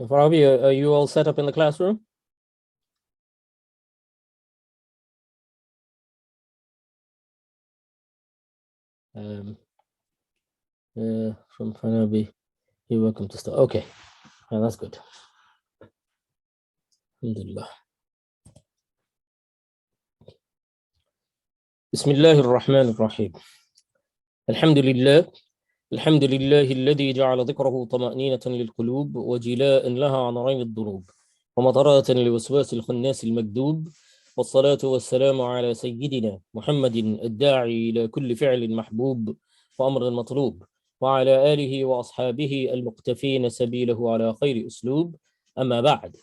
Farabi, are you all set up in the classroom? From Farabi, you're welcome to start. Okay, that's good. Alhamdulillah. Bismillah ar-Rahman ar-Rahim. Alhamdulillah. الحمد لله الذي جعل ذكره طمأنينة للقلوب وجلاء لها عن رين الذنوب ومطرة لوسواس الخناس المكذوب والصلاة والسلام على سيدنا محمد الداعي إلى كل فعل محبوب وأمر مطلوب وعلى آله وأصحابه المقتفين سبيله على خير أسلوب. أما بعد،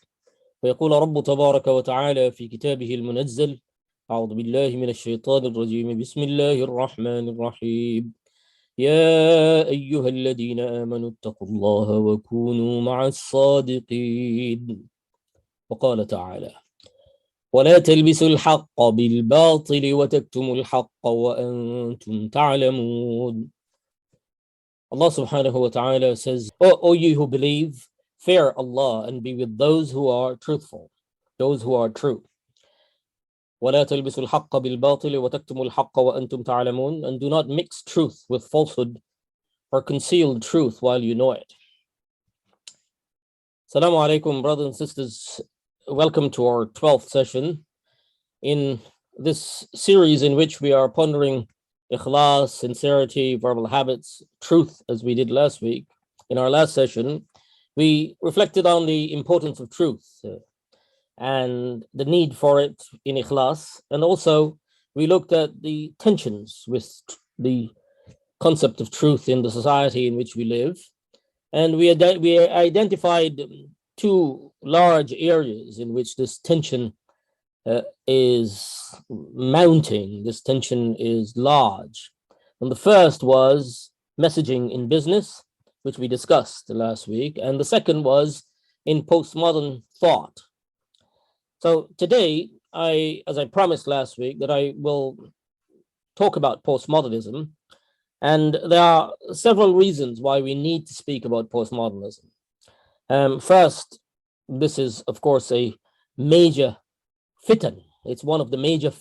فيقول رب تبارك وتعالى في كتابه المنزل: أعوذ بالله من الشيطان الرجيم، بسم الله الرحمن الرحيم. يا أيها الذين آمنوا اتقوا الله وكونوا مع الصادقين. وقال تعالى: ولا تلبسوا الحق بالباطل وتكتموا الحق وأنتم تعلمون. Allah subhanahu wa ta'ala says, O ye who believe, fear Allah and be with those who are truthful, those who are true. وَلَا تَلْبِسُوا الْحَقَّ بِالْبَاطِلِ وَتَكْتُمُوا الْحَقَّ وَأَنْتُمْ تَعْلَمُونَ. And do not mix truth with falsehood or conceal truth while you know it. Assalamu alaikum, brothers and sisters. Welcome to our 12th session in this series in which we are pondering Ikhlas, sincerity, verbal habits, truth, as we did last week. In our last session, we reflected on the importance of truth and the need for it in Ikhlas. And also, we looked at the tensions with the concept of truth in the society in which we live. And we identified two large areas in which this tension is mounting. This tension is large. And the first was messaging in business, which we discussed last week. And the second was in postmodern thought. So today, as I promised last week, that I will talk about postmodernism. And there are several reasons why we need to speak about postmodernism. First, this is, of course, a major fitan. It's one of the major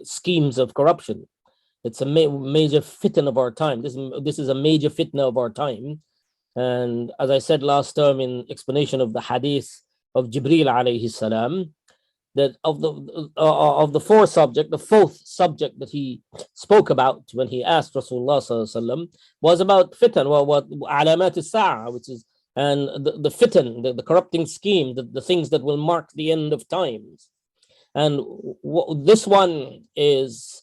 schemes of corruption. It's a major fitan of our time. This is a major fitna of our time. And as I said last term in explanation of the hadith of Jibreel alayhi salam, that of the fourth subject, the fourth subject that he spoke about when he asked Rasulullah sallallahu alaihi wasallam was about fitan, what alamat as-sa'a, which is and the fitan, the corrupting scheme, the things that will mark the end of times. And this one is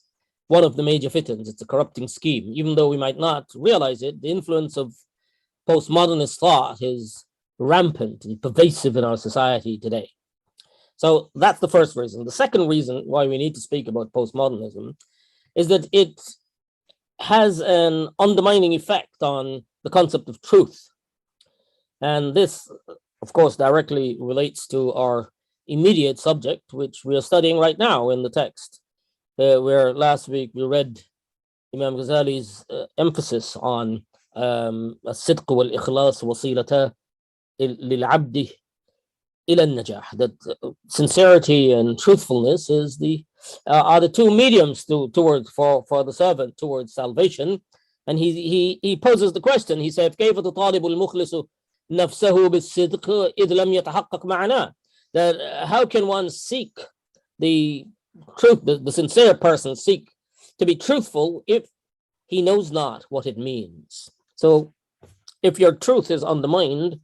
one of the major fitans. It's a corrupting scheme. Even though we might not realize it, the influence of postmodernist thought is rampant and pervasive in our society today. So that's the first reason. The second reason why we need to speak about postmodernism is that it has an undermining effect on the concept of truth. And this, of course, directly relates to our immediate subject, which we are studying right now in the text, where last week we read Imam Ghazali's emphasis on الصدق والإخلاص وسيلتا للعبد إلى النجاح, that sincerity and truthfulness are the two mediums towards for the servant towards salvation. And he poses the question. He said, كيف تطالب المخلص نفسه بالصدق إذ لم يتحقق معناه? That how can one seek the truth, the sincere person seek to be truthful if he knows not what it means? So if your truth is undermined,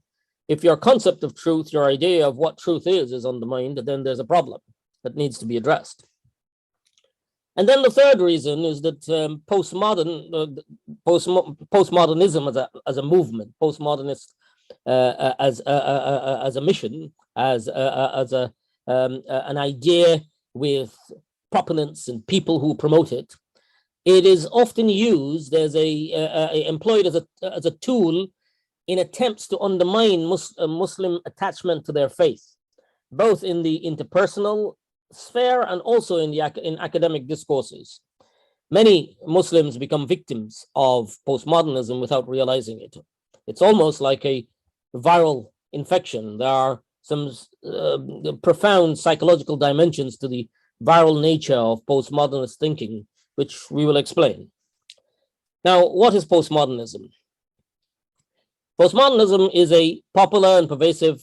if your concept of truth, your idea of what truth is undermined, then there's a problem that needs to be addressed. And then the third reason is that postmodernism as a movement, postmodernist as a mission, as an idea with proponents and people who promote it, it is often used as employed as a tool in attempts to undermine Muslim attachment to their faith, both in the interpersonal sphere and also in academic discourses. Many Muslims become victims of postmodernism without realizing it. It's almost like a viral infection. There are some profound psychological dimensions to the viral nature of postmodernist thinking, which we will explain. Now, what is postmodernism? Postmodernism is a popular and pervasive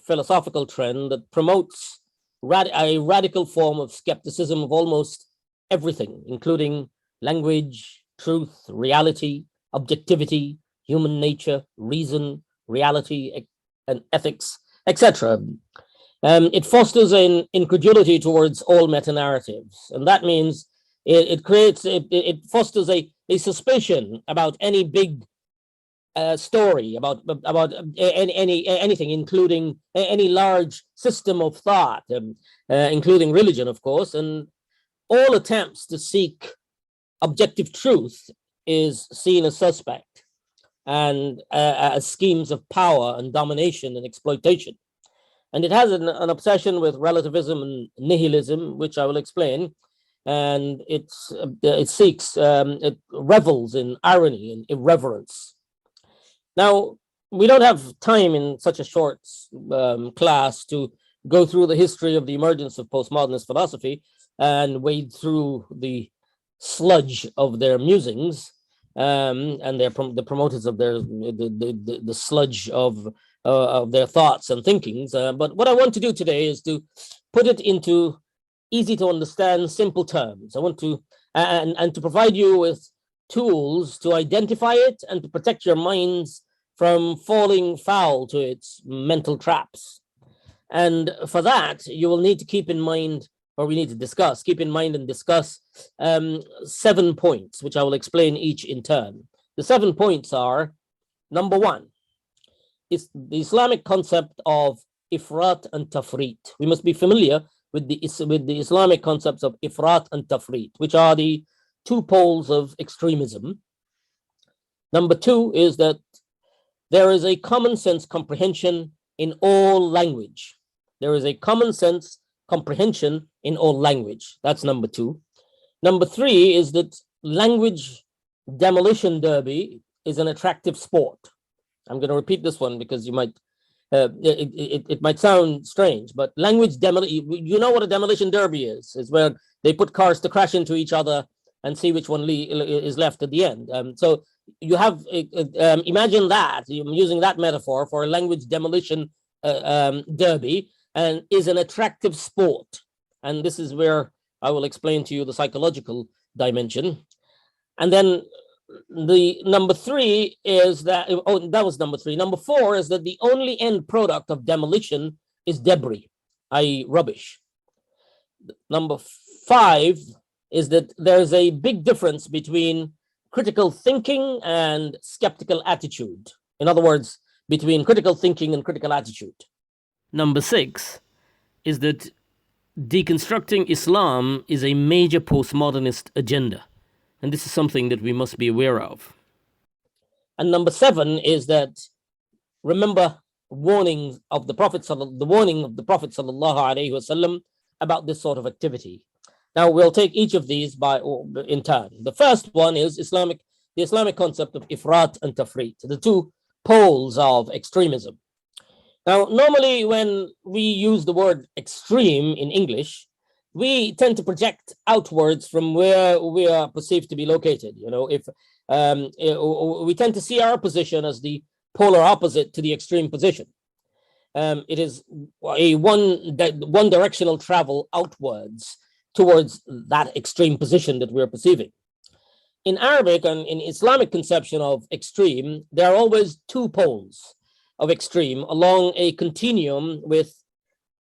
philosophical trend that promotes a radical form of skepticism of almost everything, including language, truth, reality, objectivity, human nature, reason, reality, and ethics, etc. It fosters an incredulity towards all meta-narratives, and that means it fosters a suspicion about any big story, about anything, including any large system of thought, including religion, of course, and all attempts to seek objective truth is seen as suspect, and as schemes of power and domination and exploitation. And it has an obsession with relativism and nihilism, which I will explain. And it revels in irony and irreverence. Now, we don't have time in such a short class to go through the history of the emergence of postmodernist philosophy and wade through the sludge of their musings, and the promoters of the sludge of their thoughts and thinkings. But what I want to do today is to put it into easy to understand, simple terms. I want to and to provide you with tools to identify it and to protect your minds from falling foul to its mental traps. And for that, you will need to keep in mind, or we need to keep in mind and discuss 7 points, which I will explain each in turn. The 7 points are: number one, is the Islamic concept of ifrat and tafrit. We must be familiar with the Islamic concepts of ifrat and tafrit, which are the two poles of extremism. Number two is that there is a common sense comprehension in all language. There is a common sense comprehension in all language. That's number two. Number three is that language demolition derby is an attractive sport. I'm going to repeat this one because you might it might sound strange, but language demolition, you know what a demolition derby is? It's where they put cars to crash into each other and see which one is left at the end. So you have, imagine that, I'm using that metaphor for a language demolition derby, and is an attractive sport. And this is where I will explain to you the psychological dimension. And then the number three is that, that was number three. Number four is that the only end product of demolition is debris, i.e. rubbish. Number five is that there's a big difference between critical thinking and skeptical attitude. In other words, between critical thinking and critical attitude. Number six is that deconstructing Islam is a major postmodernist agenda. And this is something that we must be aware of. And number seven is that, remember, warning of the Prophet sallallahu alaihi wasallam about this sort of activity. Now we'll take each of these in turn. The first one is the Islamic concept of ifrat and tafrit, the two poles of extremism. Now, normally when we use the word extreme in English, we tend to project outwards from where we are perceived to be located. You know, if we tend to see our position as the polar opposite to the extreme position. It is a one directional travel outwards towards that extreme position that we're perceiving. In Arabic and in Islamic conception of extreme, there are always two poles of extreme along a continuum, with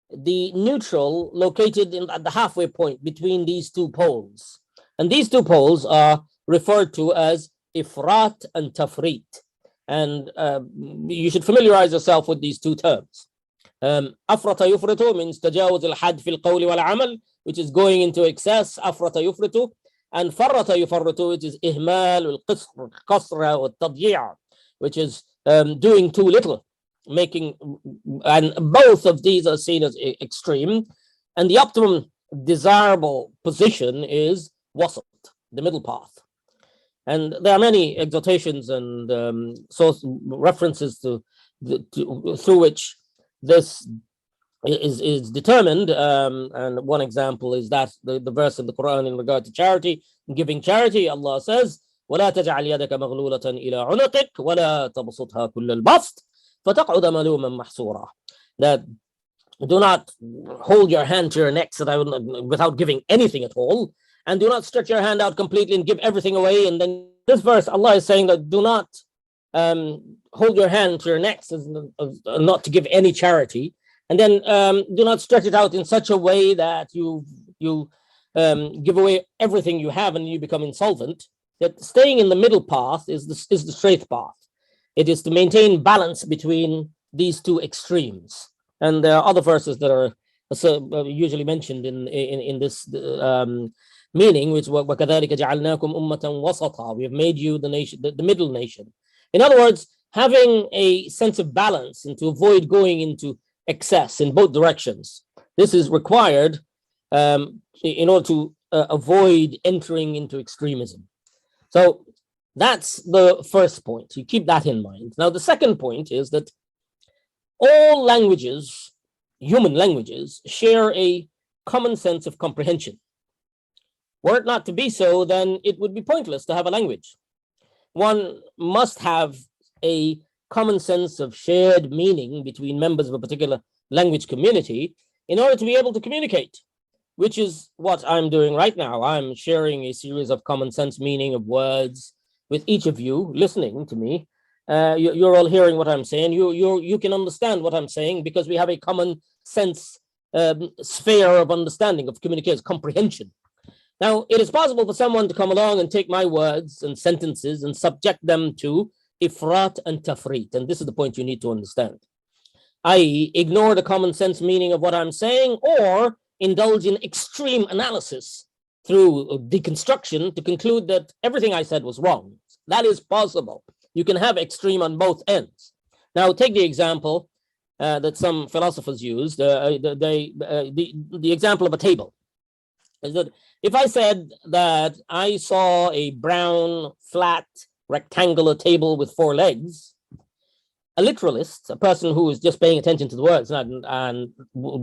the neutral located at the halfway point between these two poles. And these two poles are referred to as ifrat and tafrit. And you should familiarize yourself with these two terms. Afrata yufritu means tajawuz al-had fil qawli wal amal, which is going into excess, afrata yufritu. And farrata yufarritu, which is ihmal al-qasra al-tadyi'a, which is doing too little, and both of these are seen as extreme, and the optimum desirable position is wasat, the middle path. And there are many exhortations and references through which this is determined. And one example is that the verse in the Quran in regard to charity, giving charity. Allah says, ولا تجعل يدك مغلولة إلى عنقك ولا تبسطها كل البسط فتقعد ملوما محسورا. That do not hold your hand to your neck without giving anything at all, and do not stretch your hand out completely and give everything away. And then this verse, Allah is saying that do not hold your hand to your neck, not to give any charity, and then do not stretch it out in such a way that you give away everything you have and you become insolvent. That staying in the middle path is the straight path. It is to maintain balance between these two extremes. And there are other verses that are usually mentioned in this meaning, which وَكَذَلِكَ جَعَلْنَاكُمْ أُمَّةً وَسَطًا. We have made you the nation, the middle nation. In other words, having a sense of balance and to avoid going into excess in both directions. This is required in order to avoid entering into extremism. So that's the first point. You keep that in mind. Now, the second point is that all languages, human languages, share a common sense of comprehension. Were it not to be so, then it would be pointless to have a language. One must have a common sense of shared meaning between members of a particular language community in order to be able to communicate, which is what I'm doing right now. I'm sharing a series of common sense meaning of words with each of you listening to me. You're all hearing what I'm saying. You can understand what I'm saying because we have a common sense sphere of understanding, of communication, comprehension. Now, it is possible for someone to come along and take my words and sentences and subject them to ifrat and tafrit. And this is the point you need to understand. I.e., ignore the common sense meaning of what I'm saying or indulge in extreme analysis through deconstruction to conclude that everything I said was wrong. That is possible. You can have extreme on both ends. Now, take the example that some philosophers used, the example of a table. Is that if I said that I saw a brown, flat, rectangular table with 4 legs, a literalist, a person who is just paying attention to the words and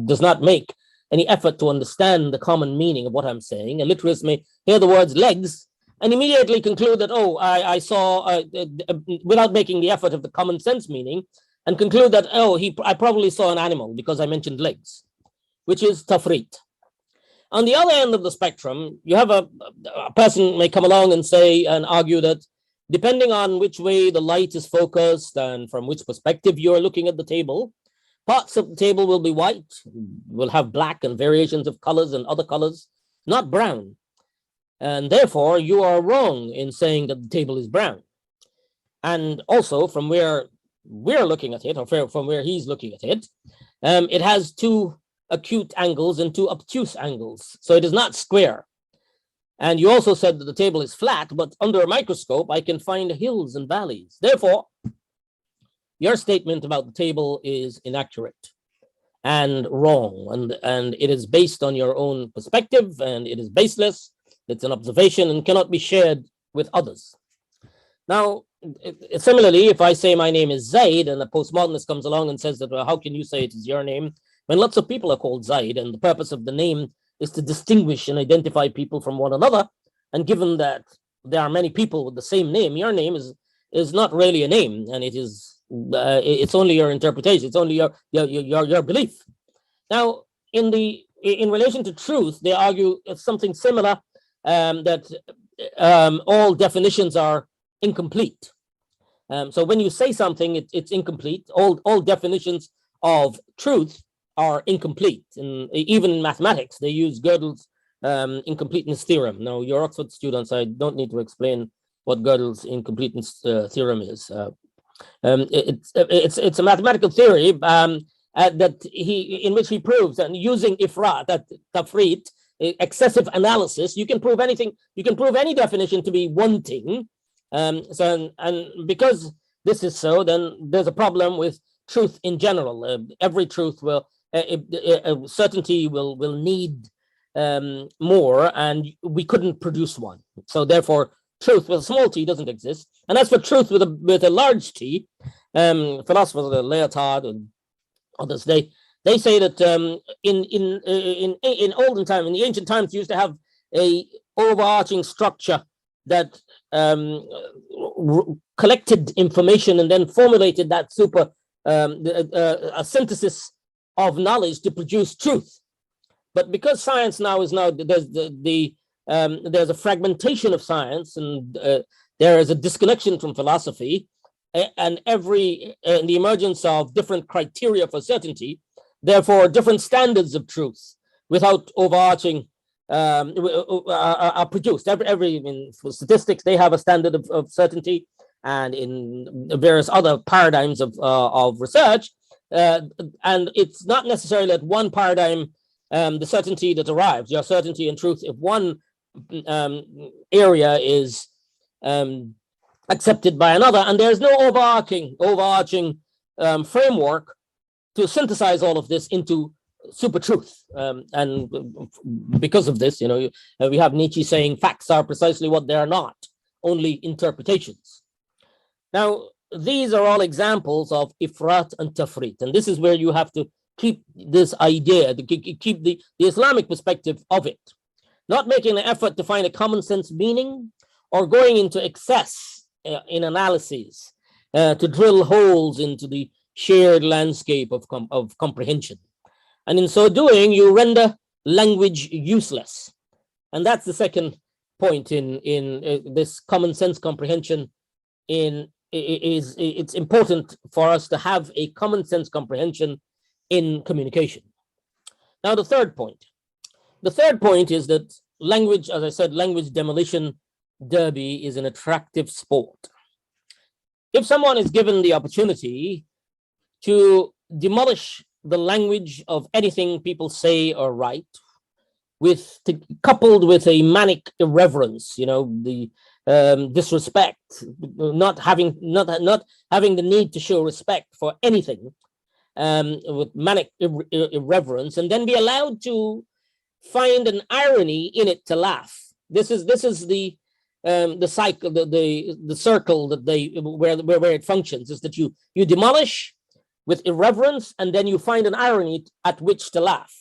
does not make any effort to understand the common meaning of what I'm saying, a literalist may hear the words legs and immediately conclude that, I saw, without making the effort of the common sense meaning, and conclude that, I probably saw an animal because I mentioned legs, which is tafrit. On the other end of the spectrum, you have a person may come along and say and argue that depending on which way the light is focused and from which perspective you're looking at the table, parts of the table will be white, will have black and variations of colors and other colors, not brown. And therefore, you are wrong in saying that the table is brown. And also, from where we're looking at it, or from where he's looking at it, it has 2 acute angles and 2 obtuse angles. So it is not square. And you also said that the table is flat, but under a microscope, I can find hills and valleys. Therefore, your statement about the table is inaccurate and wrong. And it is based on your own perspective, and it is baseless. It's an observation and cannot be shared with others. Now, similarly, if I say my name is Zaid and a postmodernist comes along and says that, well, how can you say it is your name when lots of people are called Zaid, and the purpose of the name is to distinguish and identify people from one another. And given that there are many people with the same name, your name is not really a name, and it's only your interpretation. It's only your belief. Now, in relation to truth, they argue it's something similar, that all definitions are incomplete. So when you say something, it's incomplete. All definitions of truth are incomplete. And even in mathematics, they use Gödel's incompleteness theorem. Now, you're Oxford students, I don't need to explain what Gödel's incompleteness theorem is. It's a mathematical theory in which he proves that using ifrat, that tafrit, excessive analysis, you can prove anything. You can prove any definition to be wanting. And because this is so, then there's a problem with truth in general. Every truth will. Certainty will need more, and we couldn't produce one. So therefore, truth with a small t doesn't exist. And as for truth with a large T, philosophers like Leotard and others, they say that in olden time, in the ancient times, you used to have a overarching structure that collected information and then formulated that a synthesis of knowledge to produce truth. But because science now there's a fragmentation of science, and there is a disconnection from philosophy, and the emergence of different criteria for certainty, therefore different standards of truth without overarching are produced. In statistics, they have a standard of certainty, and in various other paradigms of research, and it's not necessarily that one paradigm, the certainty that arrives, your certainty and truth, if one area is accepted by another, and there's no overarching framework to synthesize all of this into super truth. And because of this, we have Nietzsche saying facts are precisely what they are not, only interpretations. Now, these are all examples of ifrat and tafrit, and this is where you have to keep this idea, to keep the Islamic perspective of it, not making an effort to find a common sense meaning or going into excess in analyses to drill holes into the shared landscape of comprehension. And in so doing, you render language useless. And that's the second point in this common sense comprehension. It's important for us to have a common sense comprehension in communication. Now, the third point is that language, as I said, language demolition derby is an attractive sport. If someone is given the opportunity to demolish the language of anything people say or write, coupled with a manic irreverence, the disrespect, not having the need to show respect for anything, with manic irreverence, and then be allowed to find an irony in it to laugh. This is the cycle, the circle that where it functions, is that you demolish with irreverence, and then you find an irony at which to laugh.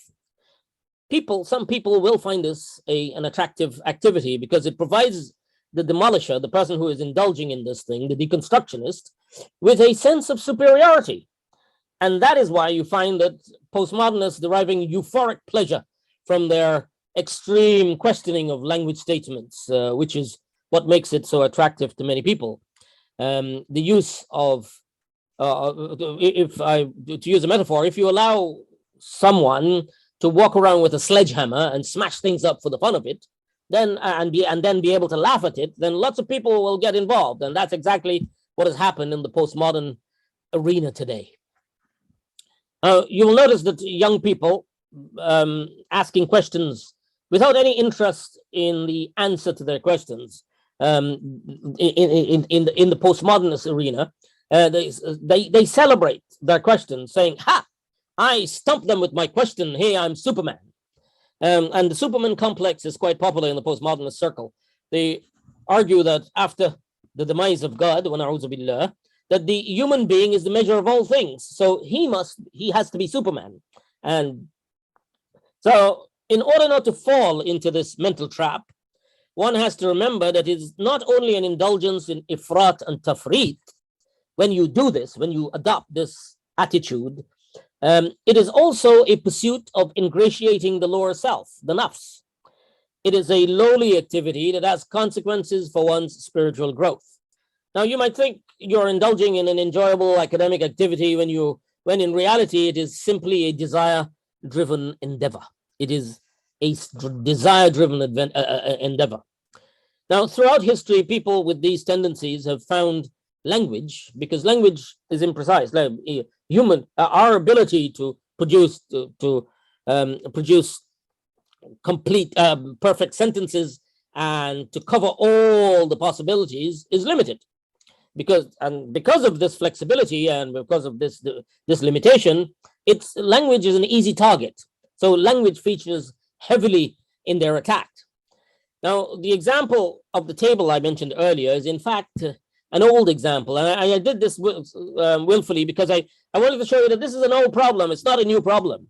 Some people will find this an attractive activity because it provides the demolisher, the person who is indulging in this thing, the deconstructionist, with a sense of superiority. And that is why you find that postmodernists deriving euphoric pleasure from their extreme questioning of language statements, which is what makes it so attractive to many people. The use of, to use a metaphor, if you allow someone to walk around with a sledgehammer and smash things up for the fun of it, then be able to laugh at it, then lots of people will get involved, and that's exactly what has happened in the postmodern arena today. You will notice that young people asking questions without any interest in the answer to their questions in the postmodernist arena, they celebrate their questions, saying, "Ha! I stumped them with my question. Hey, I'm Superman." And the Superman complex is quite popular in the postmodernist circle. They argue that after the demise of God, wa na'udzu billah, that the human being is the measure of all things. So he has to be Superman. And so in order not to fall into this mental trap, one has to remember that it's not only an indulgence in ifrat and tafrit. When you do this, when you adopt this attitude, it is also a pursuit of ingratiating the lower self, the nafs. It is a lowly activity that has consequences for one's spiritual growth. Now, you might think you're indulging in an enjoyable academic activity when in reality it is simply a desire-driven endeavor. It is a desire-driven endeavor. Now, throughout history, people with these tendencies have found language, because language is imprecise. Our ability to produce complete, perfect sentences and to cover all the possibilities is limited. Because of this flexibility and because of this limitation, language is an easy target. So language features heavily in their attack. Now, the example of the table I mentioned earlier is, in fact, an old example. And I did this willfully because I wanted to show you that this is an old problem. It's not a new problem.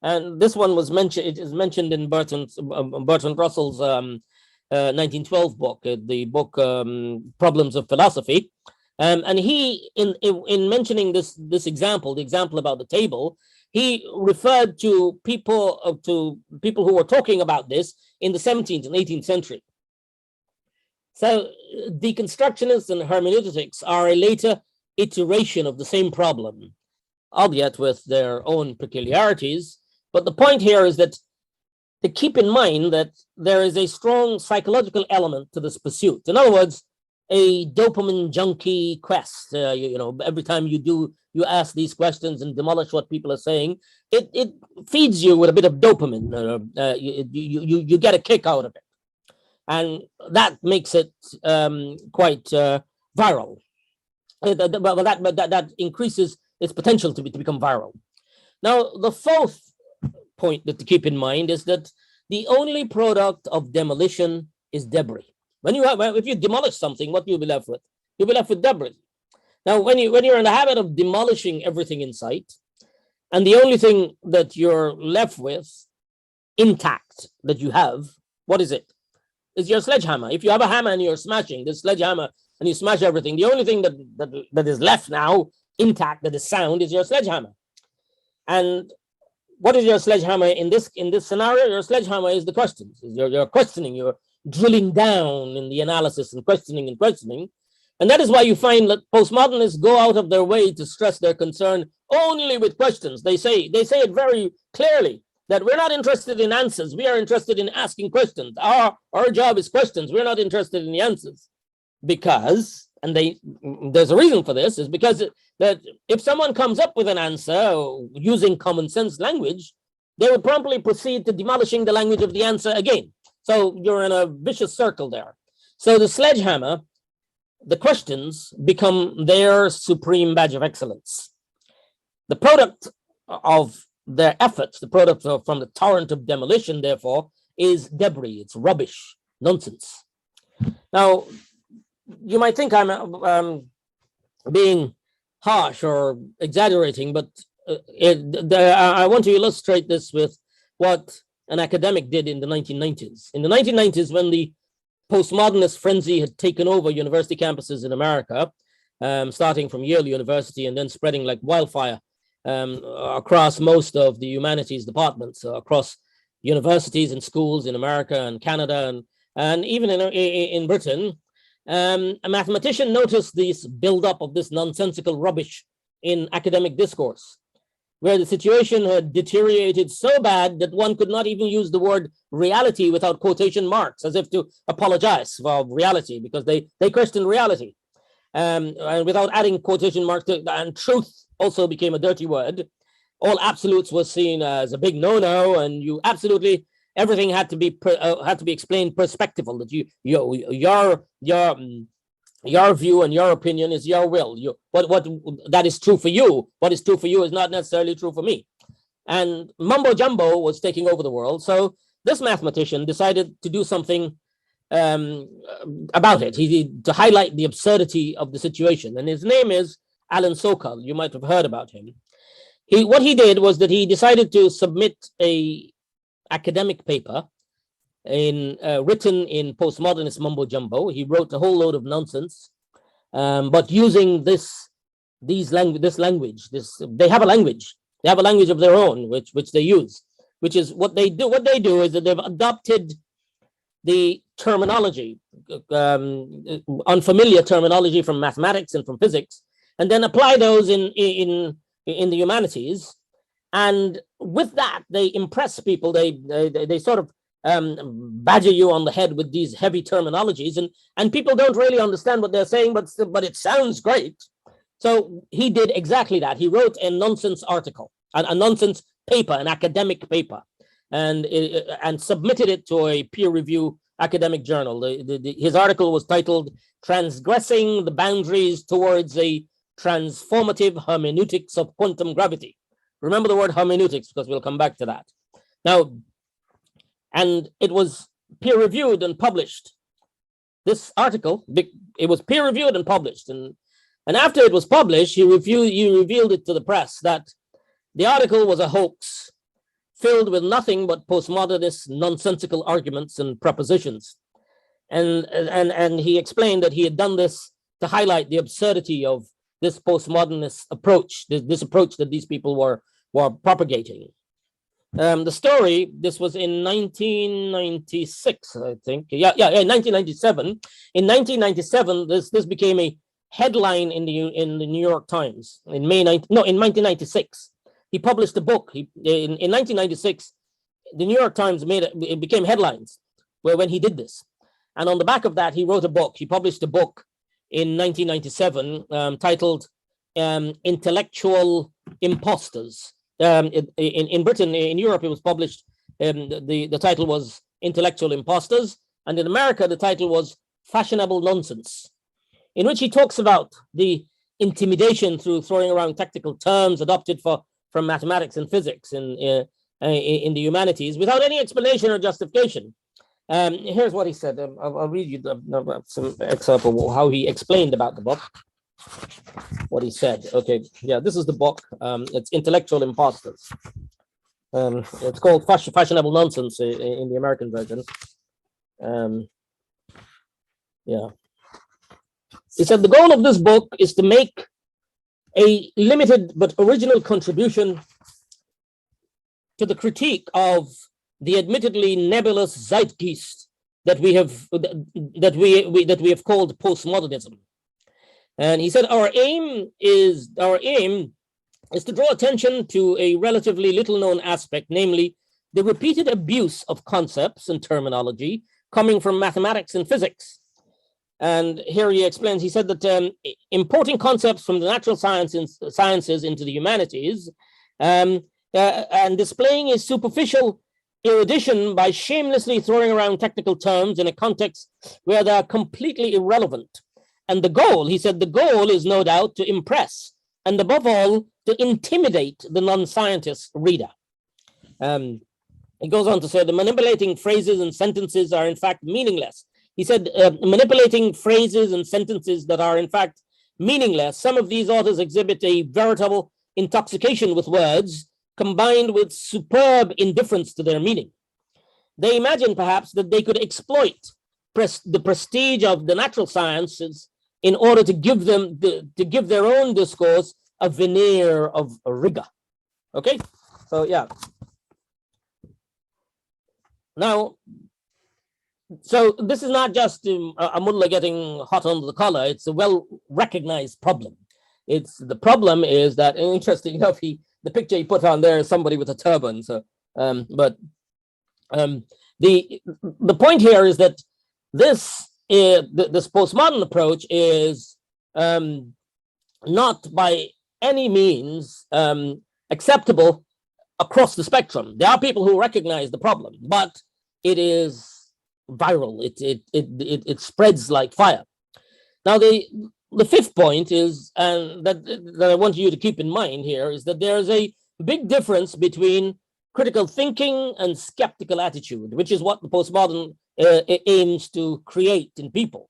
And this one was mentioned, it is mentioned in Bertrand Russell's 1912 book, the book Problems of Philosophy. And he, in mentioning this example, the example about the table, he referred to people who were talking about this in the 17th and 18th century. So deconstructionists and hermeneutics are a later iteration of the same problem, albeit with their own peculiarities. But the point here is that to keep in mind that there is a strong psychological element to this pursuit. In other words, a dopamine junkie quest. Every time you ask these questions and demolish what people are saying, it feeds you with a bit of dopamine. You get a kick out of it, and that makes it quite viral. That increases its potential to become viral. Now, the fourth point that to keep in mind is that the only product of demolition is debris. If you demolish something, what you'll be left with? You'll be left with debris. Now, when you're in the habit of demolishing everything in sight, and the only thing that you're left with intact that you have, what is it? It's your sledgehammer. If you have a hammer and you're smashing this sledgehammer and you smash everything, the only thing that is left now intact, that is sound, is your sledgehammer. And what is your sledgehammer in this scenario? Your sledgehammer is the questions. You're questioning. You're drilling down in the analysis and questioning. And that is why you find that postmodernists go out of their way to stress their concern only with questions. They say it very clearly that we're not interested in answers. We are interested in asking questions. Our job is questions. We're not interested in the answers. Because, and there's a reason for this, is because that if someone comes up with an answer using common sense language, they would promptly proceed to demolishing the language of the answer again. So you're in a vicious circle there. So the sledgehammer, the questions, become their supreme badge of excellence. The product of their efforts, the product from the torrent of demolition, therefore, is debris. It's rubbish, nonsense. Now, you might think I'm being harsh or exaggerating, but I want to illustrate this with what an academic did in the 1990s. In the 1990s, when the postmodernist frenzy had taken over university campuses in America, starting from Yale University and then spreading like wildfire across most of the humanities departments, across universities and schools in America and Canada and even in Britain, a mathematician noticed this buildup of this nonsensical rubbish in academic discourse, where the situation had deteriorated so bad that one could not even use the word reality without quotation marks, as if to apologize for reality, because they questioned reality. And without adding quotation marks, and truth also became a dirty word. All absolutes was seen as a big no-no, and everything had to be explained perspectival. That your view and your opinion is your will. What that is true for you. What is true for you is not necessarily true for me. And mumbo jumbo was taking over the world. So this mathematician decided to do something about it. To highlight the absurdity of the situation. And his name is Alan Sokal. You might have heard about him. What he did was that he decided to submit a academic paper written in postmodernist mumbo jumbo. He wrote a whole load of nonsense, but using this language. They have a language. They have a language of their own, which they use. Which is what they do. What they do is that they've adopted the terminology, unfamiliar terminology from mathematics and from physics, and then apply those in the humanities. And with that, they impress people. They sort of badger you on the head with these heavy terminologies, and people don't really understand what they're saying, but it sounds great. So he did exactly that. He wrote a nonsense article, a nonsense paper, an academic paper, and submitted it to a peer review academic journal. His article was titled "Transgressing the Boundaries Towards a Transformative Hermeneutics of Quantum Gravity." Remember the word hermeneutics, because we'll come back to that. Now, and it was peer-reviewed and published. This article, it was peer-reviewed and published, and after it was published, he revealed it to the press that the article was a hoax filled with nothing but postmodernist nonsensical arguments and propositions. And he explained that he had done this to highlight the absurdity of this postmodernist approach, this approach that these people were propagating. The story, this was in 1996, I think. Yeah, 1997. In 1997, this became a headline in the New York Times. In 1996, he published a book. In 1996, the New York Times it became headlines when he did this. And on the back of that, he wrote a book. He published a book in 1997 titled Intellectual Imposters. In Britain, in Europe, it was published, the title was Intellectual Imposters. And in America, the title was Fashionable Nonsense, in which he talks about the intimidation through throwing around technical terms adopted from mathematics and physics in the humanities without any explanation or justification. Here's what he said. I'll read you some excerpt of how he explained about the book. What he said. Okay, yeah, this is the book. It's Intellectual Imposters. It's called Fashionable Nonsense in the American version. Yeah. He said the goal of this book is to make a limited but original contribution to the critique of the admittedly nebulous zeitgeist that we have called postmodernism. And he said our aim is to draw attention to a relatively little known aspect, namely the repeated abuse of concepts and terminology coming from mathematics and physics. And here he explains, he said that importing concepts from the natural sciences into the humanities and displaying a superficial erudition by shamelessly throwing around technical terms in a context where they are completely irrelevant. And the goal, he said, the goal is no doubt to impress and above all to intimidate the non-scientist reader. He goes on to say the manipulating phrases and sentences are in fact meaningless. He said manipulating phrases and sentences that are in fact meaningless. Some of these authors exhibit a veritable intoxication with words combined with superb indifference to their meaning. They imagine perhaps that they could exploit the prestige of the natural sciences in order to give their own discourse a veneer of rigor. Okay, so yeah. Now, so this is not just a mullah getting hot under the collar. It's a well-recognized problem. The problem is that, interesting enough, the picture he put on there is somebody with a turban. So, the point here is that this postmodern approach is not by any means acceptable across the spectrum. There are people who recognize the problem, but it is viral. It spreads like fire. Now, the fifth point is, and that I want you to keep in mind here, is that there is a big difference between critical thinking and skeptical attitude, which is what the postmodern aims to create in people,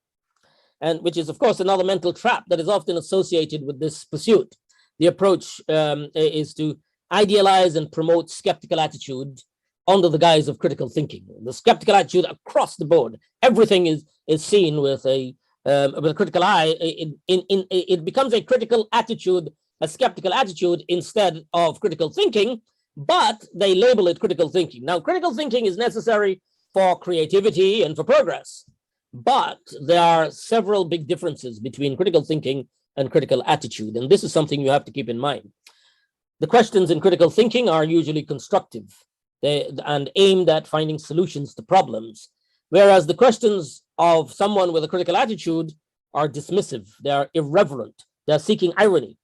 and which is, of course, another mental trap that is often associated with this pursuit. The approach is to idealize and promote skeptical attitude under the guise of critical thinking. The skeptical attitude across the board, everything is seen with a critical eye. It becomes a critical attitude, a skeptical attitude instead of critical thinking, but they label it critical thinking. Now, critical thinking is necessary for creativity and for progress, but there are several big differences between critical thinking and critical attitude, and this is something you have to keep in mind. The questions in critical thinking are usually constructive and aimed at finding solutions to problems, whereas the questions of someone with a critical attitude are dismissive, they are irreverent, they are seeking irony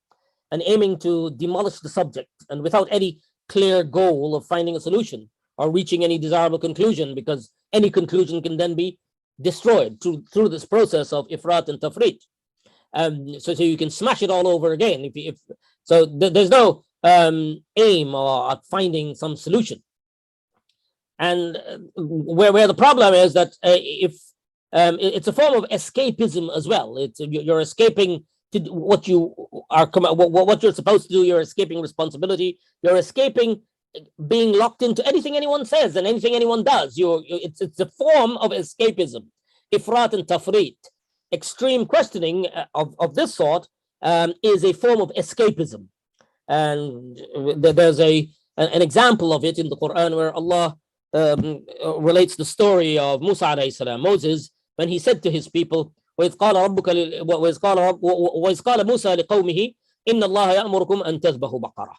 and aiming to demolish the subject, and without any clear goal of finding a solution or reaching any desirable conclusion, because any conclusion can then be destroyed through this process of ifrat and tafrit. So you can smash it all over again. There's no aim or at finding some solution. And where the problem is that if it's a form of escapism as well. You're escaping to what you are, what you're supposed to do. You're escaping responsibility. You're escaping being locked into anything anyone says and anything anyone does. It's a form of escapism. Ifrat and tafrit, extreme questioning of this sort is a form of escapism. And there's an example of it in the Quran where Allah relates the story of Musa alayhi salam, Moses, when he said to his people, وَإِذْ قَالَ مُوسَى لِقَوْمِهِ إِنَّ اللَّهَ يَأْمُرُكُمْ أَن تَذْبَحُوا بَقَرَةً.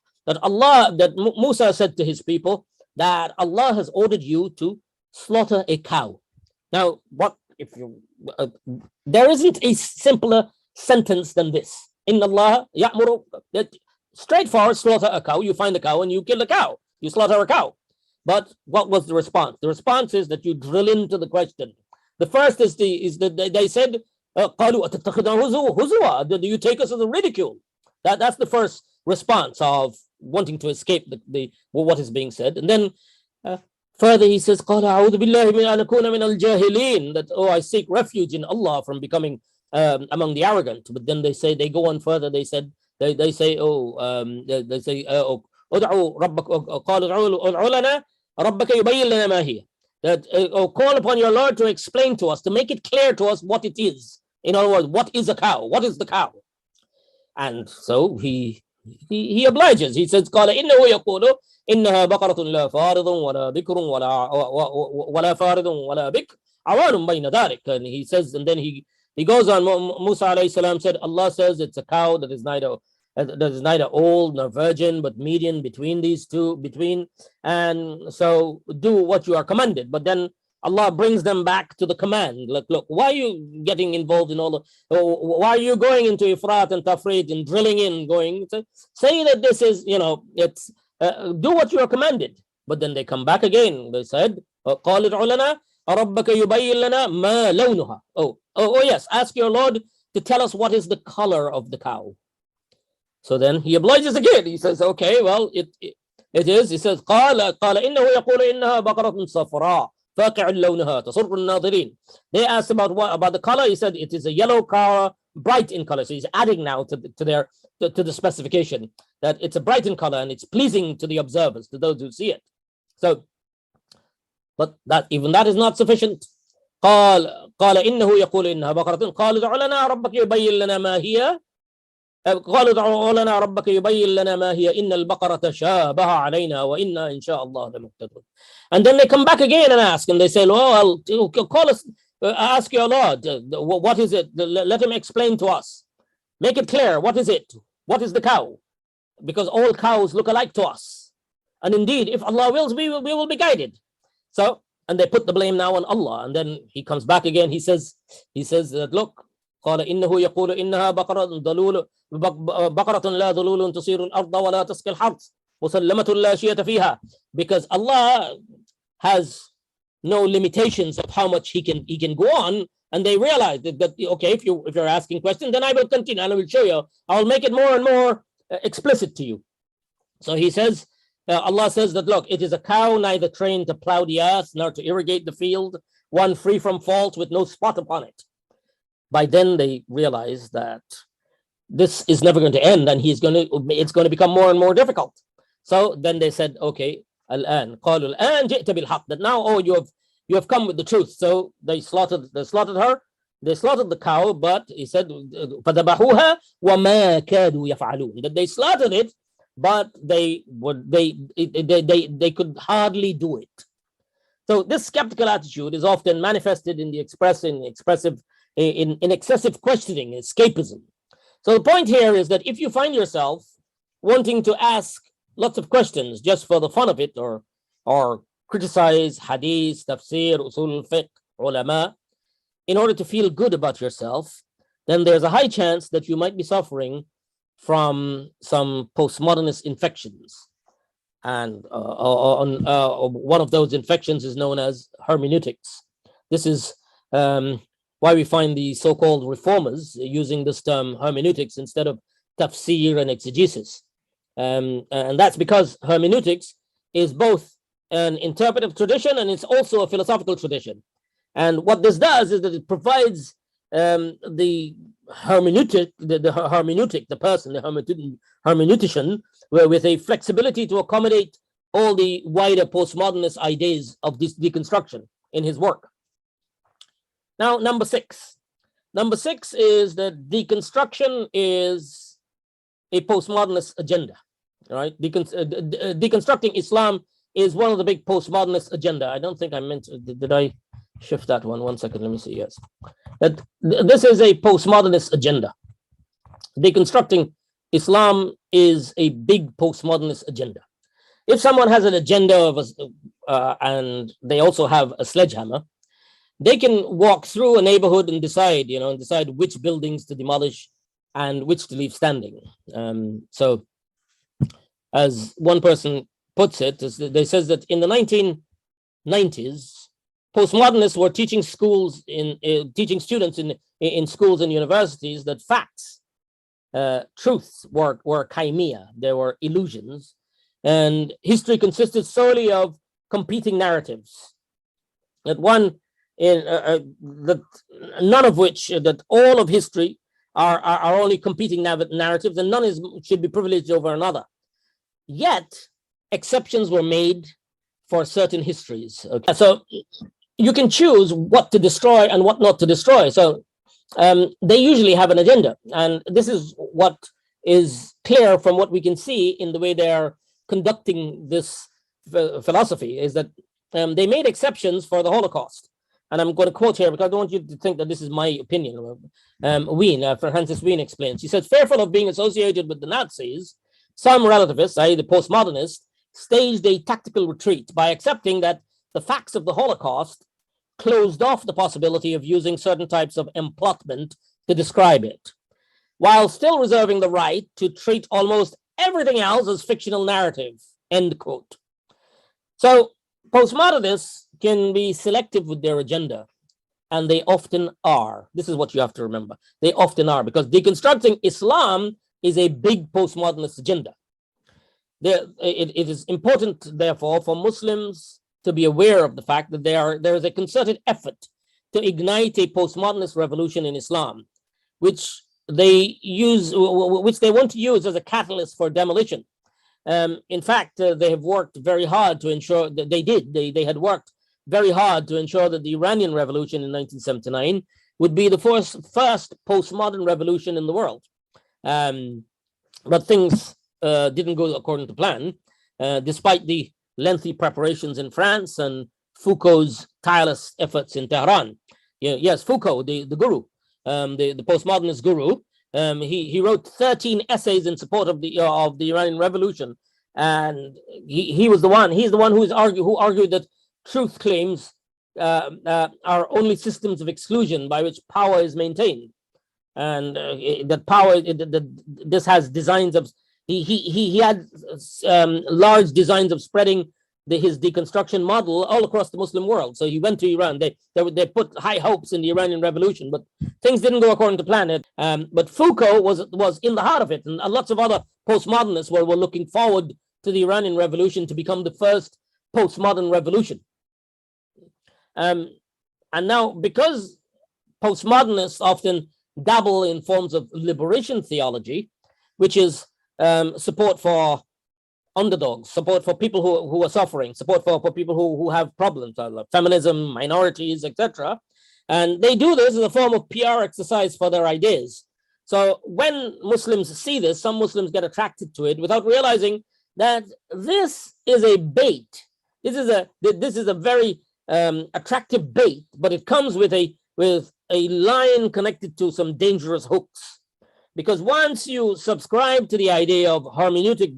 That Musa said to his people that Allah has ordered you to slaughter a cow. Now, there isn't a simpler sentence than this. إِنَّ اللَّهَ يَأْمُرُ, that straightforward, slaughter a cow. You find a cow and you kill a cow. You slaughter a cow. But what was the response? The response is that you drill into the question. The first is they said, قالوا أتتخذنا هزوا, do you take us as a ridicule? That's the first response of wanting to escape what is being said. And then further he says, قال أعوذ بالله من أن أكون من الجاهلين, that I seek refuge in Allah from becoming among the arrogant. But then they go on further. They say ادعوا ربك قالوا ادعوا لنا ربك يبين لنا ما هي, that call upon your Lord to explain to us, to make it clear to us what it is. In other words, what is a cow? What is the cow? And so he obliges. He says, قال إنه يقول إنها بقرة لا فارض ولا بكر ولا فارض ولا بكر عوان بين ذلك. And he says, and then he goes on. Musa alayhi salam said, Allah says it's a cow that is neither old nor virgin, but median between these two, and so do what you are commanded. But then Allah brings them back to the command. Look, why are you getting involved in why are you going into ifrat and tafrit and drilling in, say that this is, it's do what you are commanded. But then they come back again. They said, قَالِ ادْعُ لَنَا رَبَّكَ يُبَيِّن لَنَا مَا لَوْنُهَا. Oh yes, ask your Lord to tell us what is the color of the cow. So then he obliges again. He says, okay, well, it is. He says, قال إنه يقول إنها بقرة صفراء فاقع لونها تسر الناظرين. They asked about the color. He said it is a yellow color, bright in color. So he's adding now to the specification that it's a bright in color and it's pleasing to the observers, to those who see it. So, but even that is not sufficient. قال إنه يقول إنها بقرة قال ادع لنا ربك يبين لنا ما هي قالوا ادعوا لنا ربك يبين لنا ما هي إن البقرة شابه علينا وإنا إن شاء الله لمهتدون. And then they come back again and ask, and they say, well, call us, ask your Lord, what is it? Let him explain to us. Make it clear. What is it? What is the cow? Because all cows look alike to us. And indeed, if Allah wills, we will be guided. So, and they put the blame now on Allah. And then he comes back again. He says that, look, قال إنه يقول إنها بقرة لا ذلول تصير الأرض ولا تسقي الحرث مسلمة لا شية فيها. Because Allah has no limitations of how much he can go on, and they realize that okay, if you're asking questions, then I will continue and I will show you. I will make it more and more explicit to you. So he says, Allah says that, look, it is a cow neither trained to plow the earth nor to irrigate the field, one free from fault with no spot upon it. By then they realize that this is never going to end, and it's going to become more and more difficult. So then they said, okay, الآن قالوا الآن جئت بالحق, that now, you have come with the truth. So they slaughtered her. They slaughtered the cow, but he said فذبحوها وما كادوا يفعلون, that they slaughtered it, but they could hardly do it. So this skeptical attitude is often manifested in the excessive questioning, escapism. So the point here is that if you find yourself wanting to ask lots of questions just for the fun of it, or criticize hadith, tafsir, usul fiqh, ulama, in order to feel good about yourself, then there's a high chance that you might be suffering from some postmodernist infections. And one of those infections is known as hermeneutics. This is why we find the so-called reformers using this term hermeneutics instead of tafsir and exegesis. And that's because hermeneutics is both an interpretive tradition, and it's also a philosophical tradition. And what this does is that it provides the hermeneutic, the hermeneutician, with a flexibility to accommodate all the wider postmodernist ideas of this deconstruction in his work. Now, number six. Number six is that deconstruction is a postmodernist agenda, right? Deconstructing Islam is one of the big postmodernist agenda. I don't think I meant, did I shift that one? 1 second, let me see, yes. That this is a postmodernist agenda. Deconstructing Islam is a big postmodernist agenda. If someone has an agenda of and they also have a sledgehammer, they can walk through a neighborhood and decide, which buildings to demolish and which to leave standing. So, as one person puts it, they says that in the 1990s, postmodernists were teaching students in schools and universities that facts, truths were chimera, they were illusions, and history consisted solely of competing narratives. That none of which, that all of history are only competing narratives, and none should be privileged over another. Yet, exceptions were made for certain histories. Okay? So you can choose what to destroy and what not to destroy. So they usually have an agenda, and this is what is clear from what we can see in the way they are conducting this philosophy, is that they made exceptions for the Holocaust. And I'm going to quote here because I don't want you to think that this is my opinion. Francis Wien explains. He says, fearful of being associated with the Nazis, some relativists, i.e. the postmodernists, staged a tactical retreat by accepting that the facts of the Holocaust closed off the possibility of using certain types of emplotment to describe it, while still reserving the right to treat almost everything else as fictional narrative, end quote. So postmodernists can be selective with their agenda, and they often are. This is what you have to remember. They often are, because deconstructing Islam is a big postmodernist agenda. It is important, therefore, for Muslims to be aware of the fact that there is a concerted effort to ignite a postmodernist revolution in Islam, which they want to use as a catalyst for demolition. In fact, they have worked very hard to ensure that they had worked very hard to ensure that the Iranian Revolution in 1979 would be the first postmodern revolution in the world. But things didn't go according to plan, despite the lengthy preparations in France and Foucault's tireless efforts in Tehran. Yes, Foucault, the guru, the postmodernist guru, he wrote 13 essays in support of the Iranian Revolution, and he's the one who argued that truth claims are only systems of exclusion by which power is maintained, and that power this has designs of he had large designs of spreading his deconstruction model all across the Muslim world. So he went to Iran. They put high hopes in the Iranian Revolution, but things didn't go according to plan. But Foucault was in the heart of it, and lots of other postmodernists were looking forward to the Iranian Revolution to become the first postmodern revolution. And now, because postmodernists often dabble in forms of liberation theology, which is support for underdogs, support for people who are suffering, support for people who have problems, like feminism, minorities, etc. And they do this as a form of PR exercise for their ideas. So when Muslims see this, some Muslims get attracted to it without realizing that this is a bait. This is a very attractive bait, but it comes with a line connected to some dangerous hooks. Because once you subscribe to the idea of hermeneutic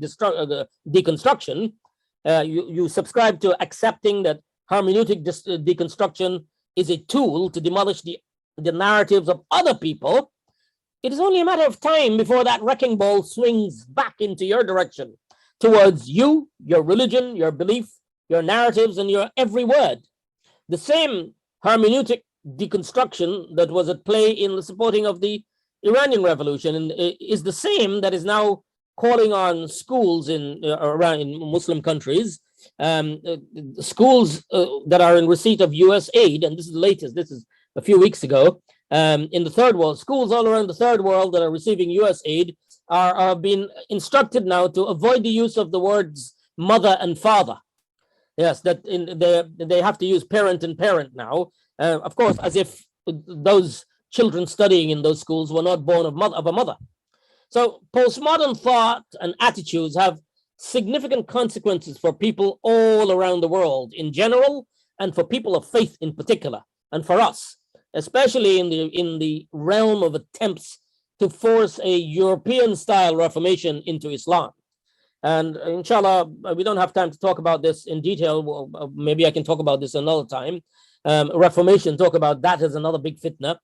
deconstruction, you subscribe to accepting that hermeneutic deconstruction is a tool to demolish the narratives of other people. It is only a matter of time before that wrecking ball swings back into your direction, towards you, your religion, your belief, your narratives, and your every word. The same hermeneutic deconstruction that was at play in the supporting of the Iranian Revolution is the same that is now calling on schools around in Muslim countries schools that are in receipt of US aid, and this is the latest, this is a few weeks ago, in the third world, schools all around the third world that are receiving US aid are being instructed now to avoid the use of the words mother and father. Yes, that they have to use parent and parent now, of course, as if those children studying in those schools were not born of a mother. So postmodern thought and attitudes have significant consequences for people all around the world in general, and for people of faith in particular, and for us, especially in the realm of attempts to force a European-style reformation into Islam. And inshallah, we don't have time to talk about this in detail. Well, maybe I can talk about this another time. Reformation, talk about that as another big fitna.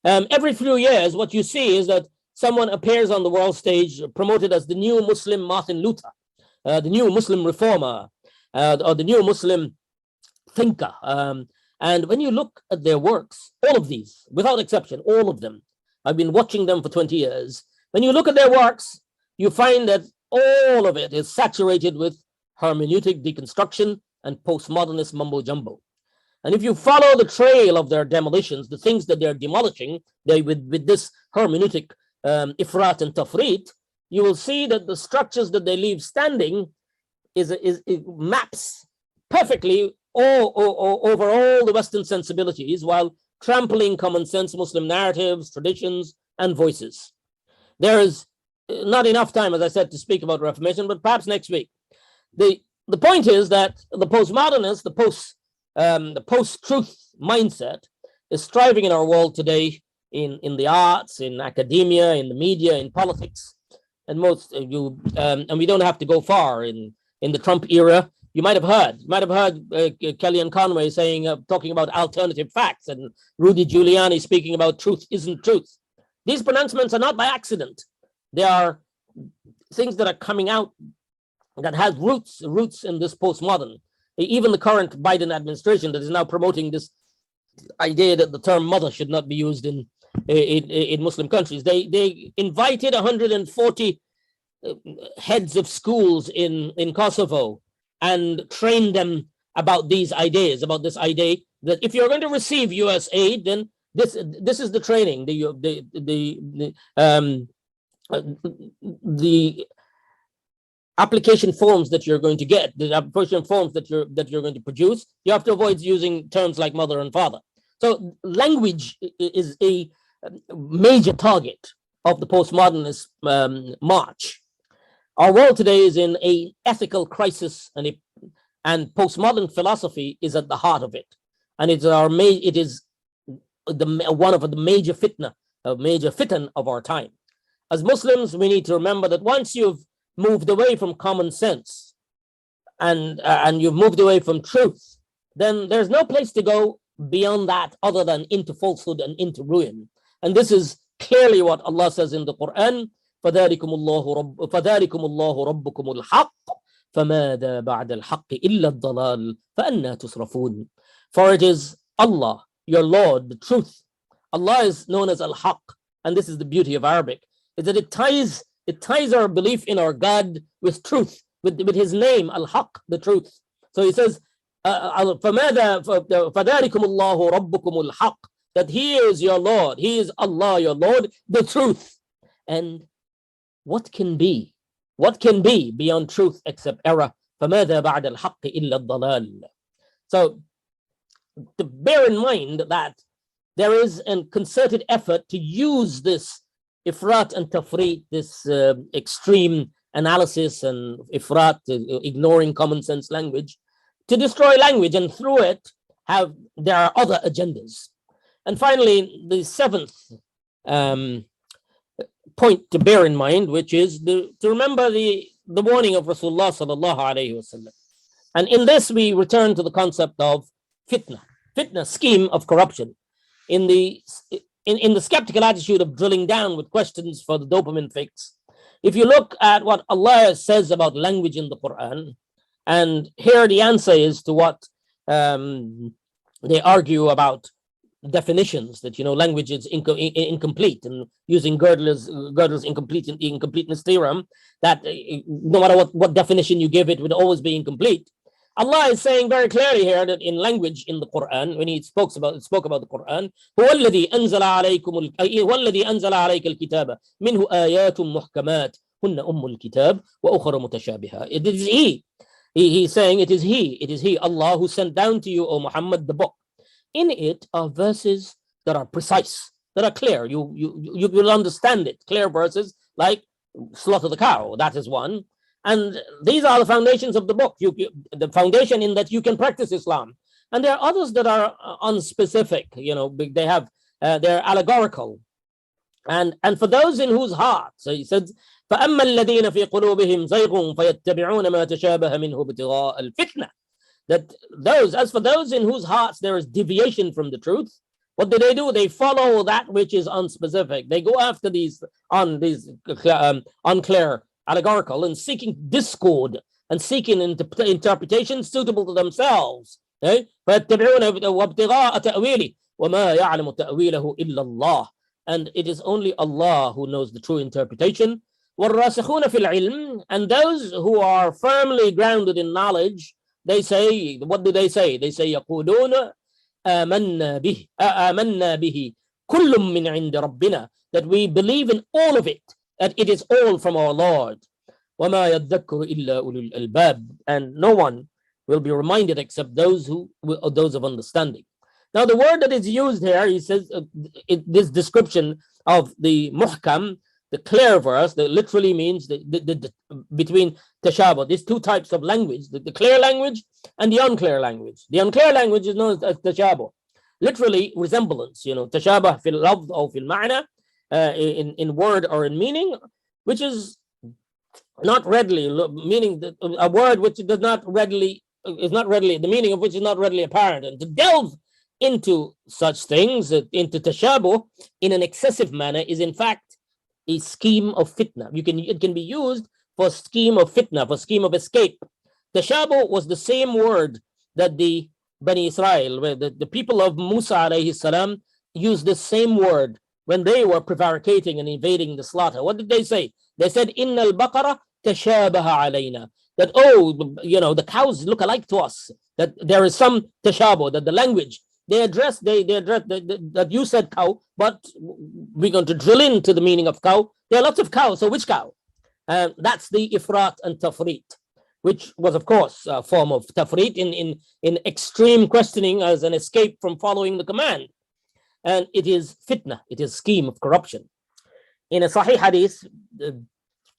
Every few years, what you see is that someone appears on the world stage promoted as the new Muslim Martin Luther, the new Muslim reformer, or the new Muslim thinker. And when you look at their works, all of these, without exception, all of them, I've been watching them for 20 years. When you look at their works, you find that all of it is saturated with hermeneutic deconstruction and postmodernist mumbo jumbo. And if you follow the trail of their demolitions, the things that they're demolishing, with this hermeneutic ifrat and tafrit, you will see that the structures that they leave standing it maps perfectly over all the Western sensibilities, while trampling common sense Muslim narratives, traditions, and voices. There is not enough time, as I said, to speak about Reformation, but perhaps next week. The point is that the postmodernist, the post-truth mindset is striving in our world today in the arts, in academia, in the media, in politics, and and we don't have to go far in the Trump era. You might have heard Kellyanne Conway talking about alternative facts, and Rudy Giuliani speaking about truth isn't truth. These pronouncements are not by accident. They are things that are coming out that have roots in this postmodern. Even the current Biden administration that is now promoting this idea that the term mother should not be used in Muslim countries. They invited 140 heads of schools in Kosovo and trained them about these ideas, about this idea that if you're going to receive U.S. aid, then this is the training, the application forms that you're going to get, the application forms that you're going to produce. You have to avoid using terms like mother and father. So language is a major target of the postmodernist march. Our world today is in an ethical crisis, and postmodern philosophy is at the heart of it. And it is one of the major fitan of our time. As Muslims, we need to remember that once you've moved away from common sense and you've moved away from truth, then there's no place to go beyond that other than into falsehood and into ruin. And this is clearly what Allah says in the Quran: فَذَلِكُمُ اللَّهُ رَبُّكُمُ الْحَقِّ فَمَاذَا بَعْدَ الْحَقِّ إِلَّا الضَّلَالِ فَأَنَّى تُصْرَفُونَ. For it is Allah, your Lord, the truth. Allah is known as Al-Haq, and this is the beauty of Arabic, is that it ties our belief in our God with truth, with his name, Al-Haq, the truth. So he says, فَذَلِكُمُ اللَّهُ رَبُّكُمُ الْحَقِّ, that he is your Lord, he is Allah, your Lord, the truth. And what can be beyond truth except error? فَمَاذَا بَعْدَ الْحَقِّ إِلَّا الضَّلَالِ. So to bear in mind that there is a concerted effort to use this ifrat and tafrit, this extreme analysis and ifrat, ignoring common sense language, to destroy language, and through it there are other agendas. And finally, the seventh point to bear in mind, which is to remember the warning of Rasulullah sallallahu alaihi wasallam. And in this, we return to the concept of fitna, scheme of corruption. In the skeptical attitude of drilling down with questions for the dopamine fix, if you look at what Allah says about language in the Quran, and here the answer is to what they argue about definitions, that language is incomplete, and using Gödel's incompleteness theorem, that no matter what definition you give it would always be incomplete. Allah is saying very clearly here that in language in the Quran, when he spoke about the Quran, هو الذي أنزل عليك الكتاب منه آيات محكمات هن أم الكتاب وأخر متشابهة. It is He's saying it is He, Allah, who sent down to you, O Muhammad, the book. In it are verses that are precise, that are clear. You will understand it. Clear verses like slaughter the cow, that is one. And these are the foundations of the book. The foundation in that you can practice Islam. And there are others that are unspecific. They have they're allegorical. And for those in whose hearts, so he says, فأما الذين في قلوبهم زيغ فيتبعون ما تشابه منه ابتغاء الفتنة. That as for those in whose hearts there is deviation from the truth, what do? They follow that which is unspecific. They go after these unclear, allegorical, and seeking discord and seeking interpretations suitable to themselves. فيتبعون وابتغاء تأويله وما يعلم تأويله إلا الله. And it is only Allah who knows the true interpretation. وَالرَّاسِخُونَ فِي الْعِلْمِ. And those who are firmly grounded in knowledge, they say, what do they say? They say, يَقُولُونَ آمَنَّا بِهِ كُلٌّ مِّنْ عِنْدِ رَبِّنَا. That we believe in all of it, that it is all from our Lord. وَمَا يَذَّكُّرُ إِلَّا أُولُو الْأَلْبَابِ. And no one will be reminded except those of understanding. Now the word that is used here, he says, this description of the muhkam, the clear verse, that literally means between tashabah, these two types of language, the clear language and the unclear language. The unclear language is known as tashabah, literally resemblance, tashabah fil lafz or fil ma'na, in word or in meaning, which is not readily, meaning a word which is not readily, the meaning of which is not readily apparent. And to delve into such things, into tashabah in an excessive manner, is in fact a scheme of fitna. It can be used for scheme of fitna, for scheme of escape. Tashabah was the same word that the Bani Israel, the people of Musa alayhi salam, used the same word when they were prevaricating and invading the slaughter. What did they say? They said, Inna al-baqara tashabaha alayna. That, the cows look alike to us. That there is some tashabah, that the language, they address that you said cow, but we're going to drill into the meaning of cow. There are lots of cows, so which cow? That's the ifrat and tafrit, which was, of course, a form of tafrit in extreme questioning as an escape from following the command. And it is fitna, it is scheme of corruption. In a Sahih hadith,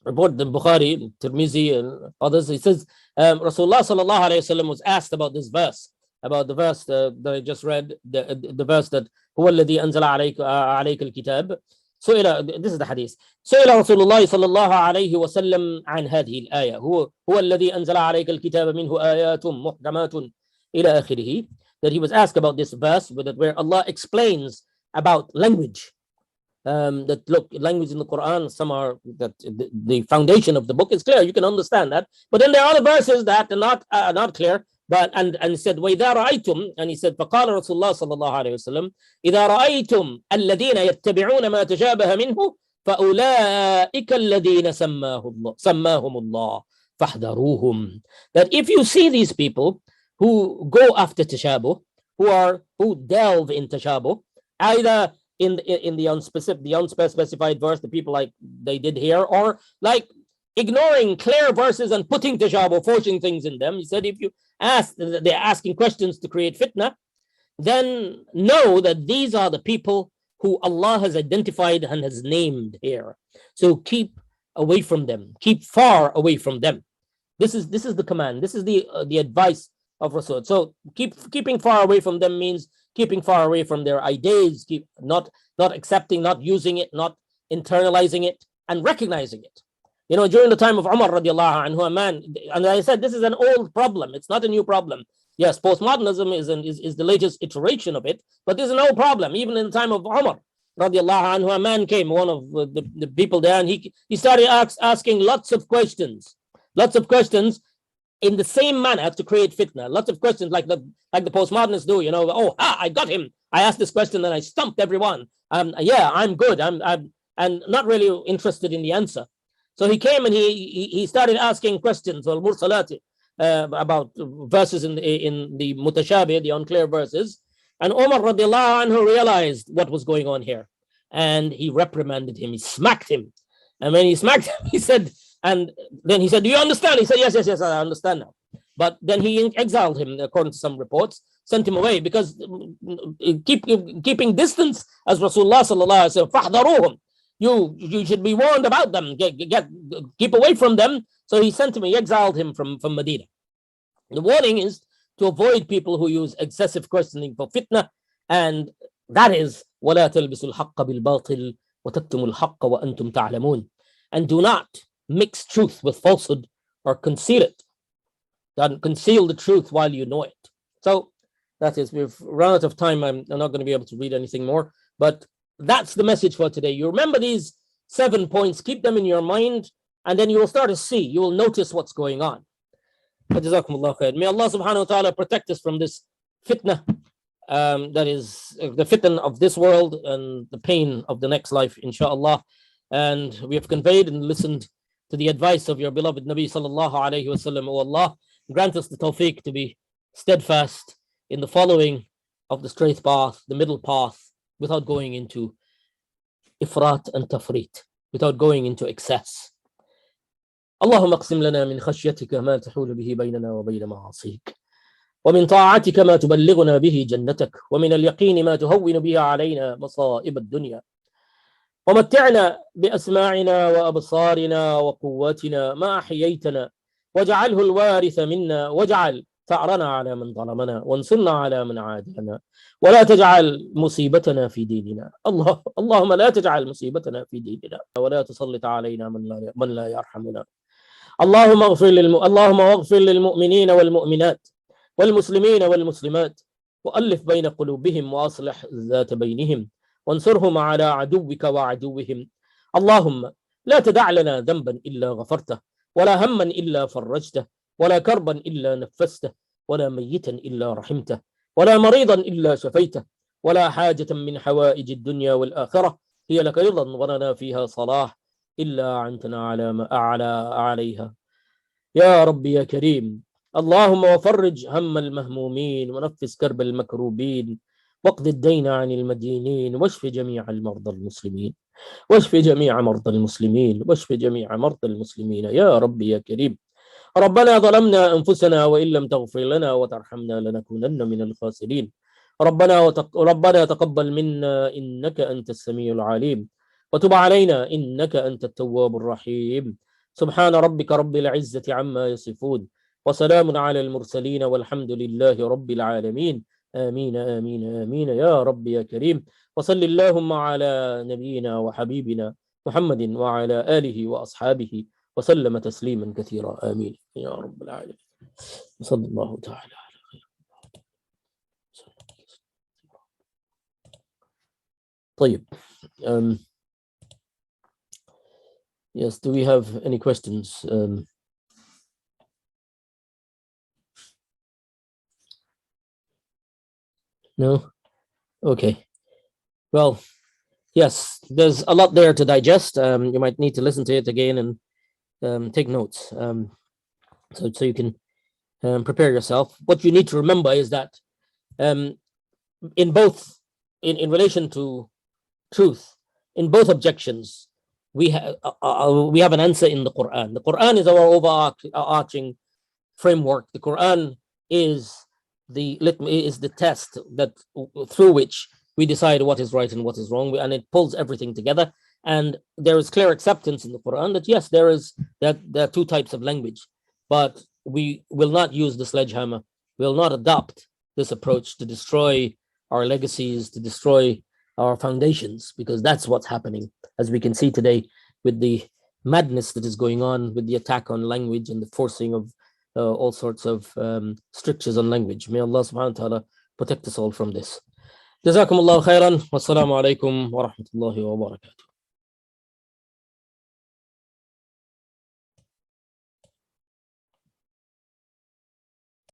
reported in Bukhari, Tirmizi, and others, he says, Rasulullah sallallahu alayhi wasallam was asked about this verse, about the verse that I just read, the verse that هو الذي أنزل عليك الكتاب. This is the hadith. سئل رسول الله صلى الله عليه وسلم عن هذه الآية هو الذي أنزل عليك الكتاب منه آيات محكمات إلى آخره. That he was asked about this verse where Allah explains about language. That look, language in the Quran, some are that the foundation of the book is clear. You can understand that, but then there are other verses that are not clear. But and he said, وَإِذَا رَأَيْتُمْ, and he said, فَقَالَ رسول الله صلى الله عليه وسلم, إِذَا رَأَيْتُمْ الَّذِينَ يَتَّبِعُونَ مَا تَشَابَهَ مِنْهُ فَأُولَٰئِكَ الَّذِينَ سَمَّاهُمُ اللَّهُ فَاحْذَرُوهُمْ. That if you see these people who go after tashabah, who delve in tashabah, either in the unspecified verse, the people like they did here, or like ignoring clear verses and putting tashabah, forcing things in them. He said, if you they're asking questions to create fitna, then know that these are the people who Allah has identified and has named here. So keep away from them, keep far away from them. This is the command. This is the advice of Rasul. So keeping far away from them means keeping far away from their ideas, keep not accepting, not using it, not internalizing it, and recognizing it. During the time of Umar radiallahu anhu, a man, and I said this is an old problem. It's not a new problem. Yes, postmodernism is the latest iteration of it, but this is an old problem. Even in the time of Umar radiallahu anhu, a man came, one of the people there, and he started asking lots of questions in the same manner to create fitna. Lots of questions like the postmodernists do. I got him. I asked this question and I stumped everyone. Yeah, I'm good. I'm not really interested in the answer. So he came and he started asking questions. about verses in the mutashabih, the unclear verses. And Umar radiallahu anhu realized what was going on here. And he reprimanded him, he smacked him. And when he smacked him, he said, and then he said, do you understand? He said, yes, I understand now. But then he exiled him, according to some reports, sent him away because keeping distance, as Rasulullah sallallahu alaihi wasallam, you should be warned about them, keep away from them. So he sent him, he exiled him from Medina. The warning is to avoid people who use excessive questioning for fitna, and that is وَلَا تَلْبِسُوا الْحَقَّ بِالْبَاطِلِ وَتَكْتُمُوا الْحَقَّ وَأَنْتُمْ تَعْلَمُونَ. And do not mix truth with falsehood or conceal it. Don't conceal the truth while you know it. So that is, we've run out of time. I'm not going to be able to read anything more, but that's the message for today. You remember these 7 points, keep them in your mind, and then you will start to see, you will notice what's going on. May Allah subhanahu wa ta'ala protect us from this fitna, that is the fitna of this world and the pain of the next life, inshallah. And we have conveyed and listened to the advice of your beloved Nabi sallallahu alayhi wasallam. O Allah, grant us the tawfiq to be steadfast in the following of the straight path, the middle path, without going into ifrat and tafrit, without going into excess. اللهم اقسم لنا من خشيتك ما تحول به بيننا وبين معاصيك ومن طاعتك ما تبلغنا به جنتك ومن اليقين ما تهون به علينا مصائب الدنيا ومتعنا بأسماعنا وأبصارنا وقواتنا ما أحييتنا واجعله الوارث منا واجعل ثأرنا على من ظلمنا وانصرنا على من عادانا ولا تجعل مصيبتنا في ديننا. اللهم لا تجعل مصيبتنا في ديننا ولا تسلط علينا من لا يرحمنا. اللهم اغفر للمؤمنين والمؤمنات والمسلمين والمسلمات وألف بين قلوبهم وأصلح ذات بينهم وانصرهم على عدوك وعدوهم. اللهم لا تدع لنا ذنبا إلا غفرته ولا هما إلا فرجته ولا كربا إلا نفسته ولا ميتا إلا رحمته ولا مريضا إلا شفيته ولا حاجة من حوائج الدنيا والآخرة هي لك رضا ولنا فيها صلاح إلا أعنتنا على ما أعلى عليها يا رب يا كريم. اللهم وفرج هم المهمومين ونفس كرب المكروبين واقض الدين عن المدينين واشف جميع المرضى المسلمين واشف جميع مرضى المسلمين واشف جميع مرضى المسلمين يا رب يا كريم. ربنا ظلمنا أنفسنا وإن لم تغفر لنا وترحمنا لنكونن من الخاسرين. ربنا تقبل منا إنك أنت السميع العليم وتب علينا إنك أنت التواب الرحيم. سبحان ربك رب العزة عما يصفون وسلام على المرسلين والحمد لله رب العالمين. آمين آمين آمين يا رب يا كريم. وصل اللهم على نبينا وحبيبنا محمد وعلى آله وأصحابه وسلم تسليما كثيرا. آمين يا رب العالمين. صلى الله تعالى على خير. طيب. Yes, do we have any questions? No? Okay. Well, yes, there's a lot there to digest. You might need to listen to it again and take notes, so you can prepare yourself. What you need to remember is that in relation to truth, in both objections, we have an answer in the Quran. The Quran is our overarching framework. The Quran is the test that through which we decide what is right and what is wrong, and it pulls everything together. And there is clear acceptance in the Quran that yes, there are two types of language, but we will not use the sledgehammer. We will not adopt this approach to destroy our legacies, to destroy our foundations, because that's what's happening, as we can see today with the madness that is going on, with the attack on language and the forcing of all sorts of strictures on language. May Allah subhanahu wa ta'ala protect us all from this. Jazakumullahu khairan. Wassalamu alaikum wa rahmatullahi wa barakatuh.